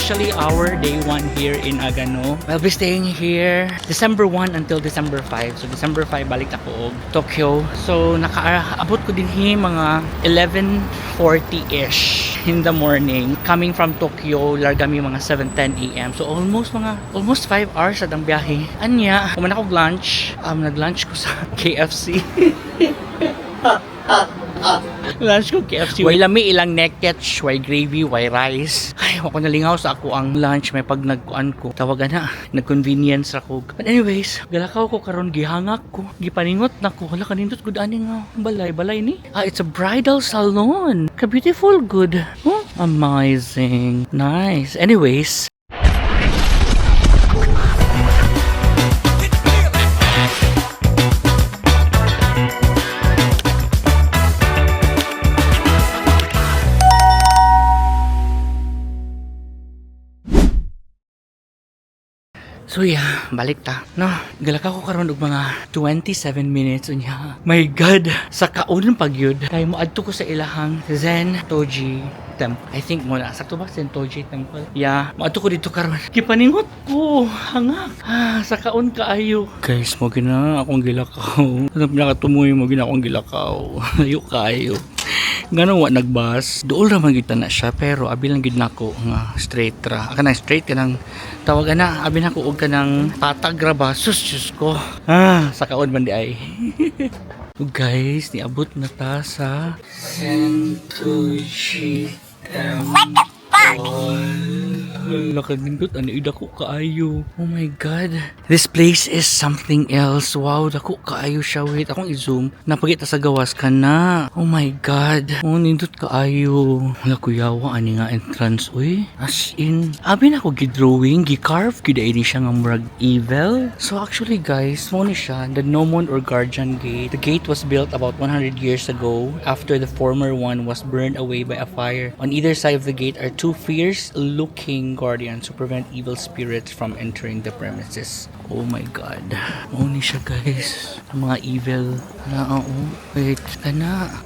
officially our day 1 here in Agano. I'll be staying here December 1 until December 5. So December 5 balik ako og Tokyo. So nakaabot ko din mga 11:40ish in the morning coming from Tokyo. Largami mga 7:10 AM. So almost 5 hours at ang biyahe. Anya, kumain ako lunch. Nag-lunch ko sa KFC. Lunch ko KFC. Way lami ilang nekets, way gravy, way rice. Ay, ako nalingaw sa ako ang lunch. May pag nagkuan ko. Tawagan na. Nag-convenience ako. But anyways, galakaw ko karon gihangak ko. Gipaningot na ko. Hala kanindot good ani nga. Balay ni. It's a bridal salon. Ka-beautiful good. Oh, amazing. Nice. Anyways, so yeah, balik ta. No, galaka ko karon og mga 27 minutes unya. My God, sa kaunang pagyud kay mo adto ko sa ilahang Zen Toji Temple. I think mo na sakto ba Zen Toji Temple? Yeah, mo adto ko dito karon. Gipaningot ko, hangak. Sa kaon kaayo. Guys, mo gina akong gilakaw. Ano pinakatumoy mo gina akong gilakaw. Ayo kaayo. Ganun wa nagbas. Dool ra man gid na siya pero abi lang gid nako nga straight ra. Aka na straight kanang tawagan na abi nako og kanang patag ra ba. Sus ko. Sa kaon man di ay. So guys, niabot na ta sa Sentoshi Temple. Nakagindot ano idako kaayo. Oh my God, this place is something else. Wow, dako kaayo siya. Wait, akong i-zoom. Napagita sa gawas ka na. Oh my God, oh nindot kaayo. Wala kuyawa ani nga entrance. Uy, as in abi na ko gidrawing, gi-carve gid ini siya nga murag evil. So actually guys, mo ni siya the Nomon or Guardian Gate. The gate was built about 100 years ago after the former one was burned away by a fire. On either side of the gate are two fierce looking guardians to prevent evil spirits from entering the premises. Oh my God. Ni siya guys. Ang mga evil. Wait.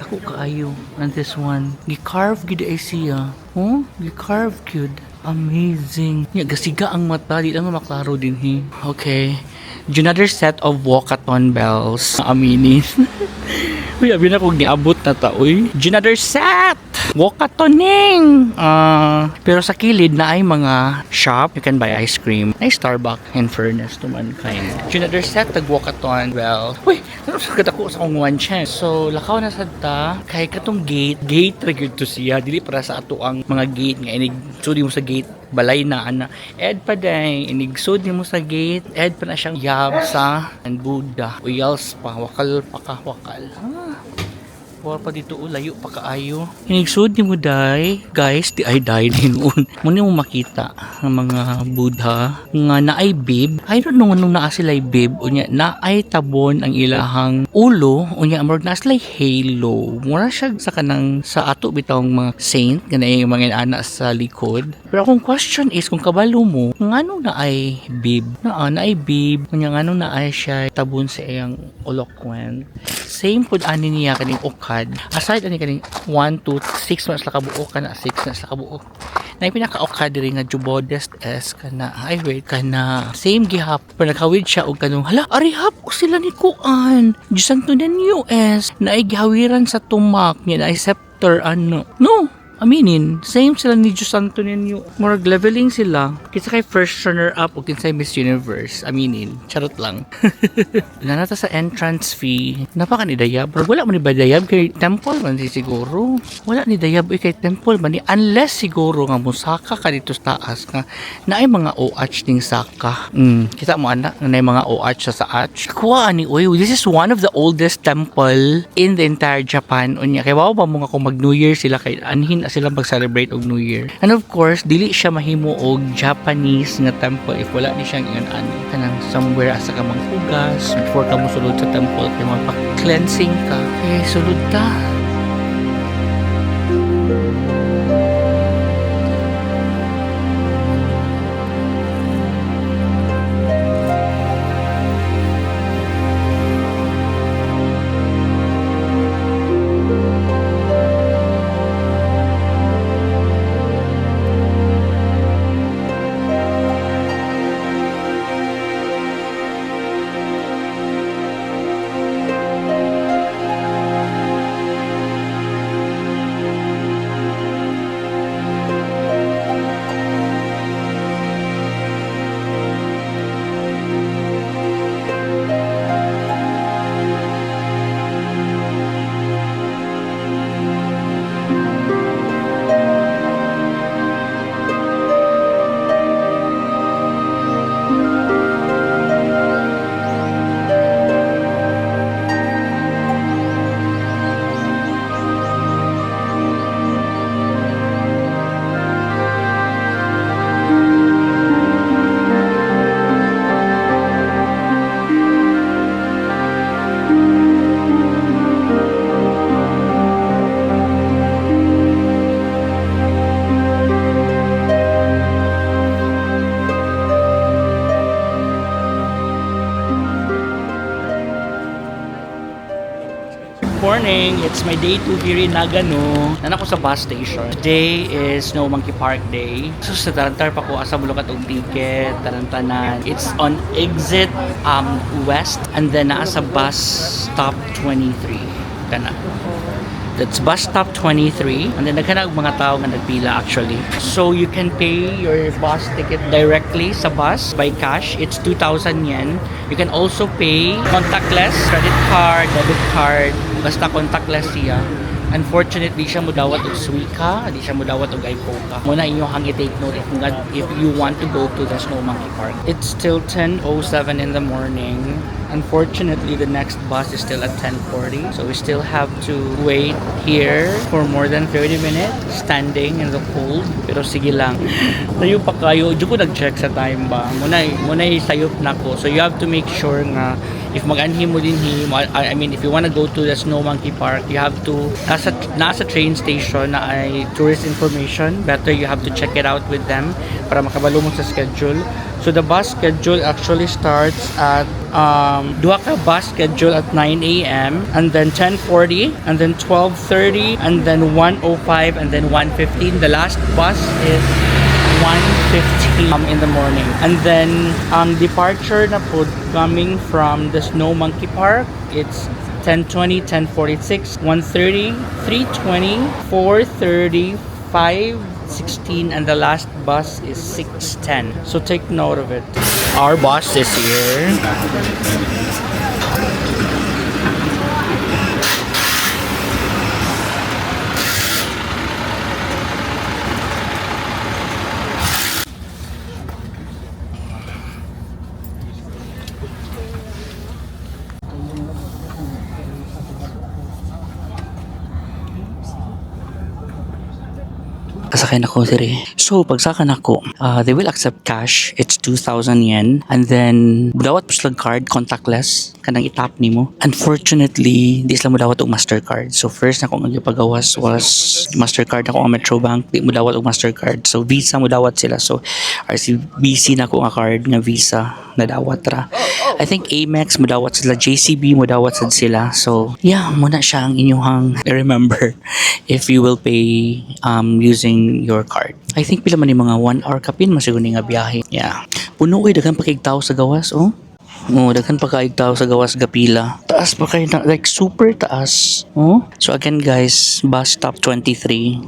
Ako kaayo. And this one. Gi-carve gid ay siya. Gi-carve gid. Amazing. Gasiga ang mata. Di lang maklaro din Okay. Another set of walkathon bells. Aminin. Uy, abi na kong niabot na ta. Another set! Walkathoning! Pero sa kilid na ay mga shop. You can buy ice cream. Ay Starbucks in fairness to mankind. Another set tag walkathon. Well, ano sa katako sa kong one chance. So, lakaw na sa ta. Kay katong gate regular to siya. Dili para sa ato ang mga gate nga inig. Sudi mo sa gate. Balay na ana. Ed pa day. Inigsod mo sa gate. Ed pa na siyang yab sa and Buddha. Uyals pa. Wakal pa ka. Wakal. Wala pa dito layo pa kaayo. Hinigsud ni mo day, guys, di ay day din un. Muna mo makita ang mga Buddha nga naay bib. I don't know nung naa sila bib unya naay tabon ang ilahang ulo unya amor na sila halo. Mura siya sa kanang sa ato bitawng mga saint ganay mga anak sa likod. Pero akong question is kung kabalo mo ngano naay bib? Naay bib unya ngano naay siya tabon sa iyang eloquent. Same pud ani niya kaning ukad. Aside ani kaning 1 to 6 months la kabuok kana 6 months la kabuok. Na pinaka-ukad diri nga Jubodest S kana. Ay wait kana. Same gihap. Pero nakawid siya og kanong hala arihap ko sila ni kuan. Gisanto den US na ay gihawiran sa tumak niya na ay scepter ano. No. Aminin, same sila ni Diyos Santo ninyo. Murag leveling sila. Kinsa kay first runner-up o kinsa Miss Universe. Aminin, charot lang. Nanata sa entrance fee. Napaka ni Dayab. Wala man ni ba Dayab kay temple man si siguro. Wala ni Dayab kay temple man ni. Unless siguro nga musaka ka dito sa taas nga. Naay mga OH ning saka. Kita mo anak, naay mga OH sa ach. Kuha ani, oy, this is one of the oldest temple in the entire Japan. Unya, kay wow ba mo nga kung mag New Year sila kay anhin sila mag-celebrate og New Year. And of course, dili siya mahimo og Japanese nga temple if wala ni siyang ingon kanang somewhere asa ka manghugas before ka mosulod sa temple kay magpa-cleansing ka. Sulod ta. morning! It's my day 2 here in Nagano. Nanako sa bus station. Today is Snow Monkey Park Day. So sa tarantar pa ko asa mo katong ticket, tarantanan. It's on exit west and then naa sa bus stop 23. Kana. That's bus stop 23 and then nagkana og mga tao nga nagpila actually. So you can pay your bus ticket directly sa bus by cash. It's 2,000 yen. You can also pay contactless, credit card, debit card, basta contactless siya. Unfortunately, siya mo dawat og Suica, di siya mo dawat og iPoca. Muna inyong i-take note if you want to go to the Snow Monkey Park. It's still 10:07 in the morning. Unfortunately, the next bus is still at 10:40. So we still have to wait here for more than 30 minutes, standing in the cold. Pero sige lang. Sayo pa kayo. Diyo ko nag-check sa time ba. Muna sayop na ko. So you have to make sure nga if mag-anhi mo din I mean, if you wanna go to the Snow Monkey Park, you have to, nasa train station na ay tourist information, better you have to check it out with them para makabalo mo sa schedule. So the bus schedule actually starts at duha ka bus schedule at 9 a.m. and then 10:40 and then 12:30 and then 1:05 and then 1:15. The last bus is 1:15 in the morning. And then ang departure na po coming from the Snow Monkey Park, it's 10:20, 10:46, 1:30, 3:20, 4:30, 5:16, and the last bus is 6:10. So take note of it. Our bus is here. Kasakay na ko diri. So pagsaka na ko, they will accept cash. It's 2,000 yen. And then dawat po sila card, contactless, kanang itap nimo. Unfortunately, di sila mo dawat og Mastercard. So first na ko magipagawas was Mastercard ako ang Metrobank, di mo dawat og Mastercard. So Visa mo dawat sila. So RCBC na ko nga card nga Visa na dawat ra. I think Amex mo dawat sila, JCB mo dawat sad sila. So yeah, muna siya ang inyong remember if you will pay using your card. I think pila man ni mga 1 hour kapin masiguni nga biyahe. Yeah. Puno kay daghan pa kay tao sa gawas, oh. Oh, daghan pa kay tao sa gawas gapila. Taas pa kay like super taas. Oh. So again guys, bus stop 23.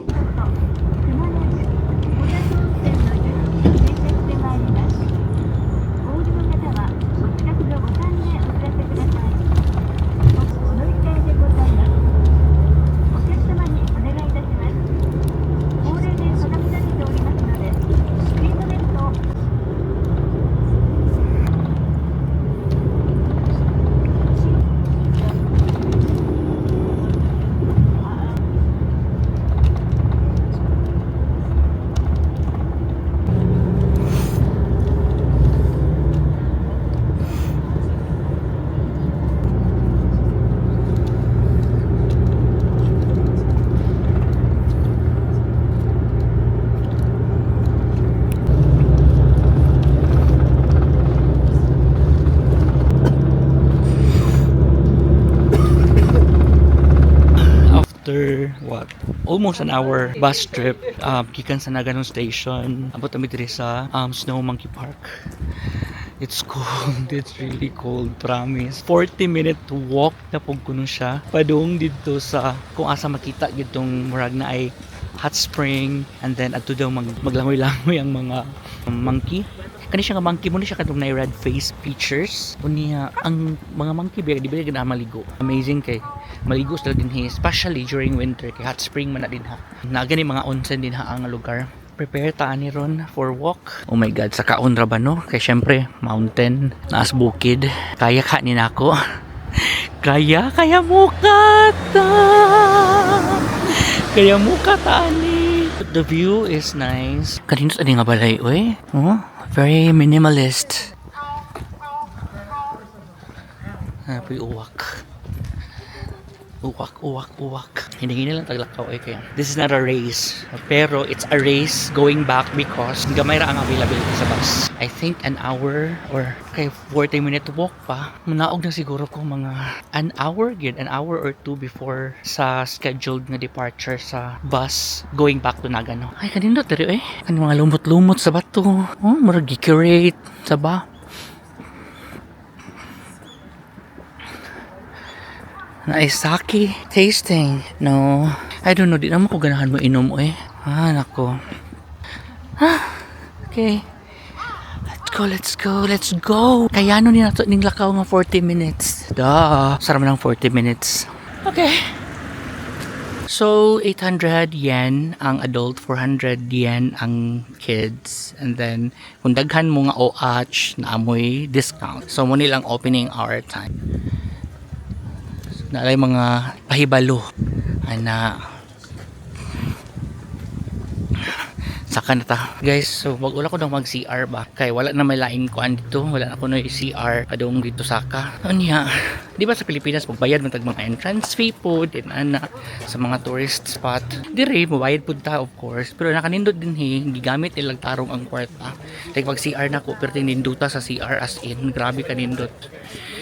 After what? Almost an hour bus trip gikan sa Nagano station. Abot kami diri sa Snow Monkey Park. It's cold. It's really cold. Promise. 40-minute walk na pug kuno siya. Padung dito sa kung asa makita gitong murag na ay hot spring and then adto daw maglangoy-langoy ang mga monkey. Kani siya nga monkey mo ni siya kadtong na red face features. Unya ang mga monkey di ba gina maligo. Amazing kay maligo sila din especially during winter kay hot spring man na din ha. Nagani mga onsen din ha ang lugar. Prepare ta ni ron for walk. Oh my god, sa kaon ra ba no? Kay syempre mountain, naas bukid. Kaya ka ni nako. Kaya mukat. Kaya mukat ani. The view is nice. Kanino ani nga balay oy? Oh, very minimalist. Apoy uwak. Uwak. Hindi lang taglakaw eh kaya. This is not a race, pero it's a race going back because gamay ra ang availability sa bus. I think an hour or 40-minute walk pa. Munaog na siguro ko mga an hour or two before sa scheduled na departure sa bus going back to Nagano. Ay, kanindot diri Kan mga lumot-lumot sa bato. Oh, murag gi-curate sa ba. Na sake tasting. No. I don't know, di naman ko ganahan mo inom nako. Okay. Let's go. Kaya ni nato ning lakaw nga 40 minutes. Sarap ng 40 minutes. Okay. So, 800 yen ang adult, 400 yen ang kids. And then, kung daghan mo nga OH na amoy discount. So, mo nilang opening hour time. Naalay mga pahibalo ana saka na ta guys. So wala ko nang mag CR ba kay wala na may lain ko dito, wala na ko no CR kadong dito saka anya. Di ba sa Pilipinas magbayad man tag mga entrance fee po din ana sa mga tourist spot dire mabayad pud ta of course, pero nakanindot din gigamit ilang tarong ang kwarta like mag CR na ko pero tininduta sa CR as in grabe kanindot.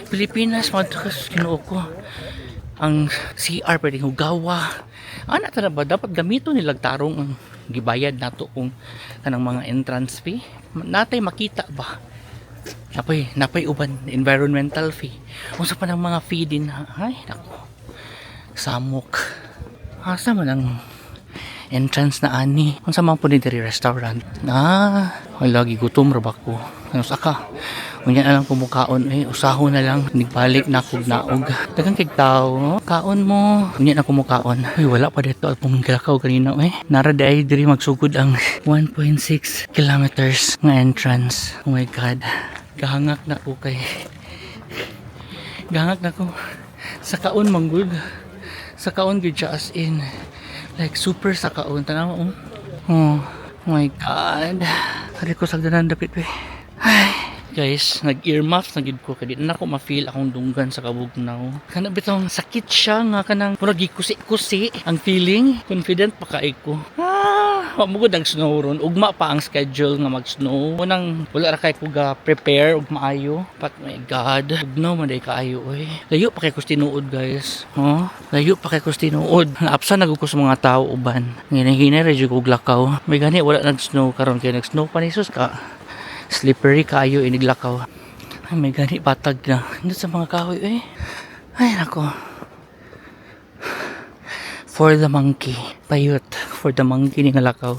Pilipinas madkas kinuo ko ang CR pwedeng hugawa. Ana ta ba dapat gamito nilag tarong ang gibayad nato kung kanang mga entrance fee. Natay makita ba? Napay uban environmental fee. Unsa pa ng mga fee din ay nako. Samok. Asa man ang entrance na ani? Unsa man po ni diri restaurant? Lagi gutom ra ba ko. Ano saka? Unya na lang kumukaon usaho na lang nigbalik na kog naog daghang kay tao kaon mo unya na kumukaon wala pa dito at pumingkalakaw kanina nara dai diri magsugod ang 1.6 kilometers nga entrance. Oh my god, gahangak na ko sa kaon manggod sa kaon gyud siya as in like super sa kaon tanaw oh my god ari ko sagdanan dapit ay guys, nag-earmuffs na gid ko kay di na ako ma-feel akong dunggan sa kabugnaw. Kana bitong sakit siya nga kanang murag gikusi-kusi ang feeling. Confident pa kay ko. Mamugod ang snow ron. Ugma pa ang schedule nga mag-snow. Unang wala ra kay ko ga prepare ug maayo. But my god, ugnaw man day kaayo Layo pa kay ko tinuod guys. Layo pa kay ko tinuod. Naapsa na ko sa mga tao uban. Hinay-hinay ra jud og lakaw. May gani wala nag-snow karon kay nag-snow pa ni sus ka. Slippery kayo iniglakaw. Ay may gani patag na dito sa mga kahoy ay nako. For the monkey payut for the monkey ni nga lakaw.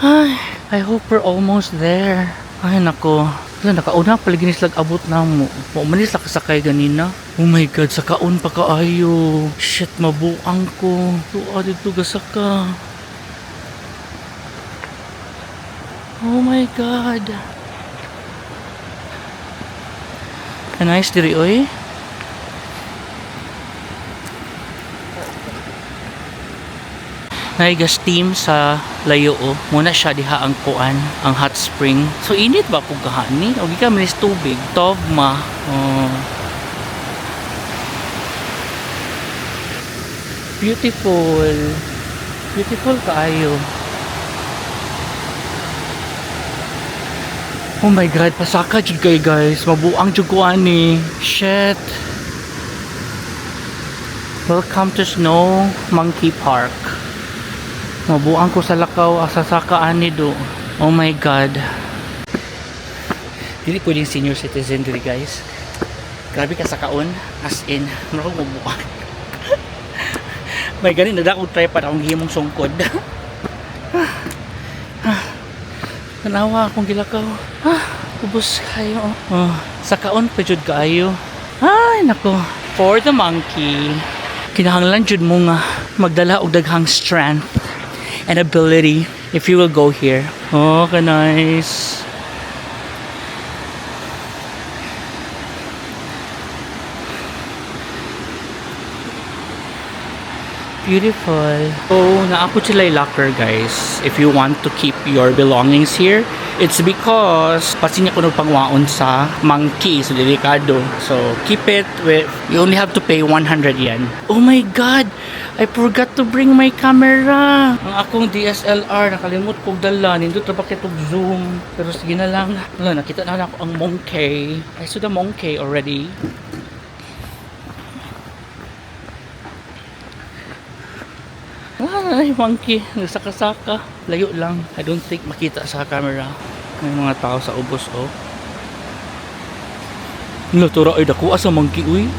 Ay, I hope we're almost there. Ay nako, nakauna paligid slag abot na mo manis la kasakay ganina. Oh my god, sa kaon pa kaayo. Shit, mabuang ko. Tuwa dito gasaka. Oh my god. Nice diri Naigas steam sa layo muna siya diha ang kuan ang hot spring. So init ba pug gahani? Og ika minis tubig, togma. Beautiful kaayo. Oh my god, pasaka jud kay guys, mabuang jud ko ani. Shit. Welcome to Snow Monkey Park. Mabuang ko sa lakaw asa saka ani do. Oh my god. Dili pwedeng senior citizen diri guys. Grabe ka sa kaon as in, marag mabuang. May ganin na akong try para akong gihimong sungkod. Tanawa akong gilakaw. Ubos kayo. Sa kaon pa jud kaayo. Ay nako. For the monkey, kinahanglan jud mo nga magdala og daghang strength and ability if you will go here. Oh, ka nice. Beautiful. So, naako sila locker guys. If you want to keep your belongings here, It's because pasin niya kuno pangwaon sa monkey, so delikado. So keep it with, you only have to pay 100 yen. Oh my god, I forgot to bring my camera. Ang akong DSLR nakalimot kog dala, nindot ra ba kitog zoom. Pero sige na lang. Wala, nakita na ako ang monkey. I saw the monkey already. Ay, monkey. Saka-saka. Layo lang. I don't think makita sa camera. May mga tao sa ubos, oh. Natura ay dako sa monkey, uy.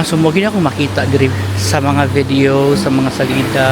So, mo gina akong makita diri sa mga video, sa mga salida.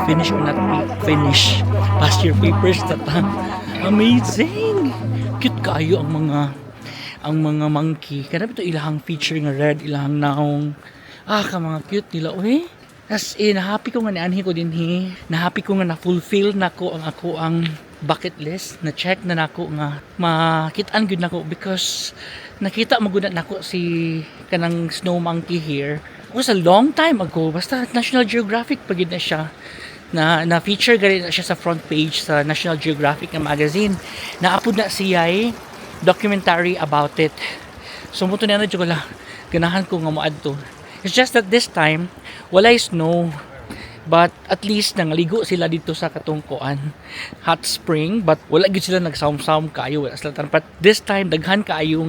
Finish or not finish. Pass your papers, tata. Amazing. Cute kayo ang mga monkey. Kada ito ilahang feature nga red, ilahang naong. Ka mga cute nila, uy. As in, happy ko nga nianhi ko din na-happy ko nga na-fulfill na ko ang bucket list. Na-check na nako nga makitaan gud nako because nakita magud nako si kanang snow monkey here. It was a long time ago. Basta National Geographic pagid na siya. Na feature gali na siya sa front page sa National Geographic na magazine. Naapod na siya documentary about it. So muto na jud ganahan ko nga moadto. It's just that this time walay snow. But at least nangaligo sila dito sa katungkuan hot spring, but wala gid sila nagsaum-saum kaayo, wala sila tan. But this time daghan kaayo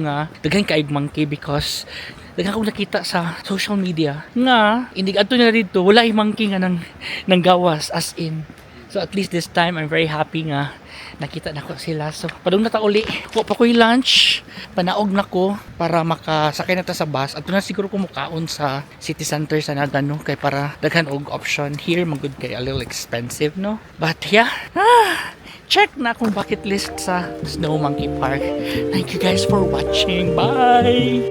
monkey because daghan ko nakita sa social media nga indig adto nila dito wala monkey nga nang gawas as in. So at least this time I'm very happy nga nakita nako sila. So padung na ta uli ko pa ko'y lunch, panaog nako para makasakay na ta sa bus. Adto na siguro ko mukaon sa city center sa Nagano kay para daghan og option. Here magud kay a little expensive, no? But yeah, check na akong bucket list sa Snow Monkey Park. Thank you guys for watching. Bye.